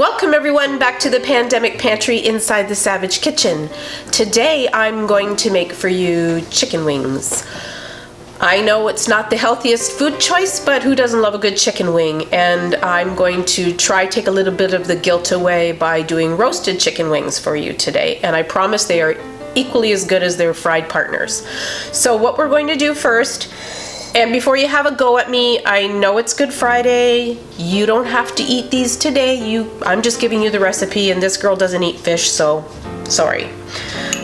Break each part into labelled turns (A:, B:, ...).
A: Welcome everyone back to the Pandemic Pantry inside the Savage Kitchen. Today I'm going to make for you chicken wings. I know it's not the healthiest food choice, but who doesn't love a good chicken wing? And I'm going to try take a little bit of the guilt away by doing roasted chicken wings for you today. And I promise they are equally as good as their fried partners. So what we're going to do first, and before you have a go at me, I know it's Good Friday. You don't have to eat these today. I'm just giving you the recipe, and this girl doesn't eat fish, so sorry.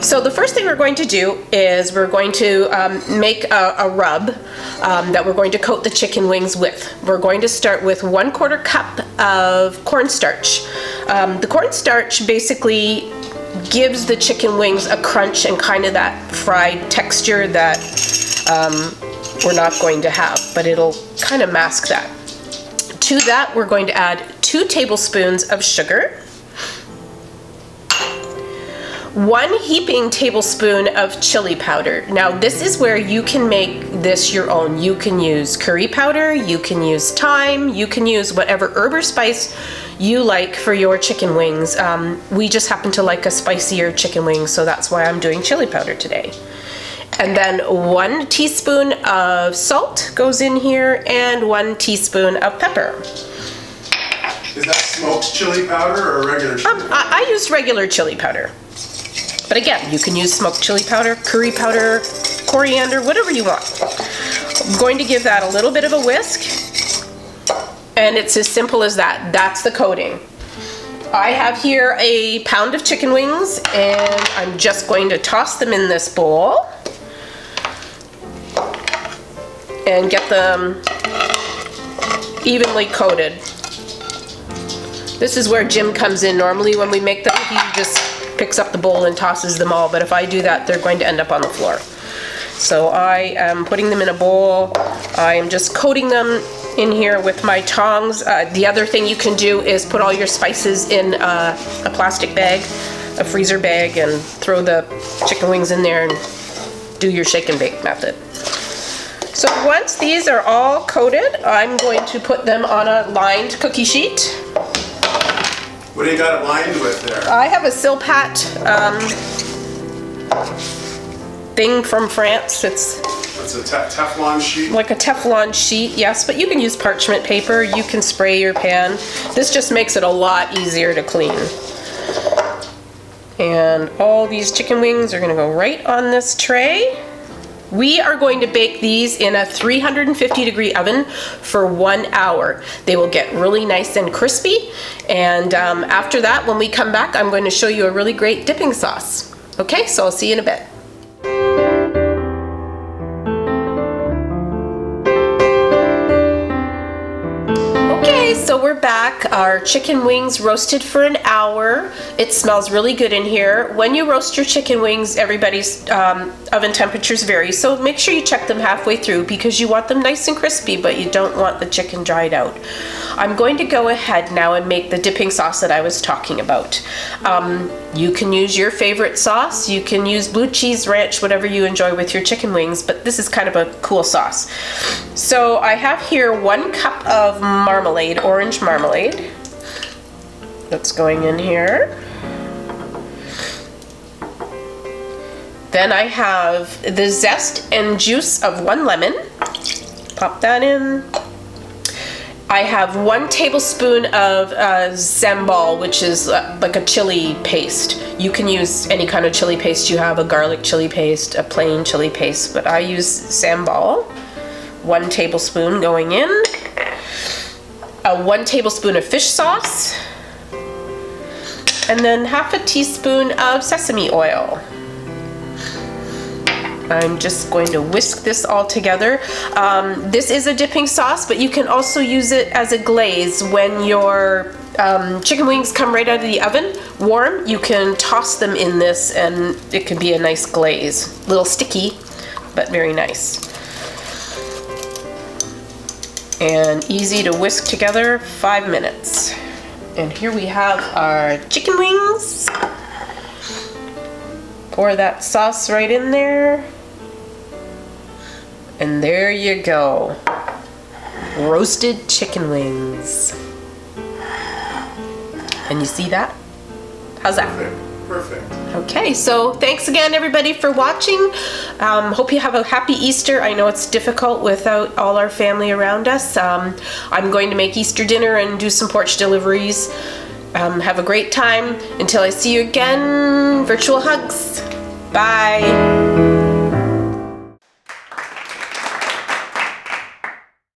A: So the first thing we're going to do is we're going to make a rub that we're going to coat the chicken wings with. We're going to start with 1/4 cup of cornstarch. The cornstarch basically gives the chicken wings a crunch and kind of that fried texture that we're not going to have, but it'll kind of mask that. To that, we're going to add 2 tablespoons of sugar, 1 heaping tablespoon of chili powder. Now this is where you can make this your own. You can use curry powder, you can use thyme, you can use whatever herb or spice you like for your chicken wings. We just happen to like a spicier chicken wing, so that's why I'm doing chili powder today. And then 1 teaspoon of salt goes in here and 1 teaspoon of pepper.
B: Is that smoked chili powder or regular chili powder?
A: I used regular chili powder. But again, you can use smoked chili powder, curry powder, coriander, whatever you want. I'm going to give that a little bit of a whisk. And it's as simple as that. That's the coating. I have here a pound of chicken wings, and I'm just going to toss them in this bowl and get them evenly coated. This is where Jim comes in. Normally when we make them, he just picks up the bowl and tosses them all, but if I do that, they're going to end up on the floor. So I am putting them in a bowl. I am just coating them in here with my tongs. The other thing you can do is put all your spices in a plastic bag, a freezer bag, and throw the chicken wings in there and do your shake and bake method. So once these are all coated, I'm going to put them on a lined cookie sheet.
B: What do you got it lined with there?
A: I have a Silpat thing from France. It's
B: a Teflon sheet?
A: Like a Teflon sheet, yes, but you can use parchment paper. You can spray your pan. This just makes it a lot easier to clean. And all these chicken wings are going to go right on this tray. We are going to bake these in a 350-degree oven for 1 hour. They will get really nice and crispy, and after that, when we come back, I'm going to show you a really great dipping sauce. Okay, so I'll see you in a bit. So we're back. Our chicken wings roasted for an hour. It smells really good in here. When you roast your chicken wings, everybody's oven temperatures vary, so make sure you check them halfway through because you want them nice and crispy, but you don't want the chicken dried out. I'm going to go ahead now and make the dipping sauce that I was talking about. You can use your favorite sauce. You can use blue cheese, ranch, whatever you enjoy with your chicken wings, but this is kind of a cool sauce. So I have here 1 cup of marmalade, orange marmalade. That's going in here. Then I have the zest and juice of 1 lemon. Pop that in. I have 1 tablespoon of sambal, which is like a chili paste. You can use any kind of chili paste you have, a garlic chili paste, a plain chili paste, but I use sambal. 1 tablespoon going in. 1 tablespoon of fish sauce. And then half a teaspoon of sesame oil. I'm just going to whisk this all together. This is a dipping sauce, but you can also use it as a glaze. When your chicken wings come right out of the oven, warm, you can toss them in this and it can be a nice glaze. A little sticky, but very nice. And easy to whisk together, 5 minutes. And here we have our chicken wings. Pour that sauce right in there. And there you go. Roasted chicken wings. And you see that? How's that?
B: Perfect.
A: Okay, so thanks again everybody for watching. Hope you have a happy Easter. I know it's difficult without all our family around us. I'm going to make Easter dinner and do some porch deliveries. Have a great time. Until I see you again, virtual hugs. Bye.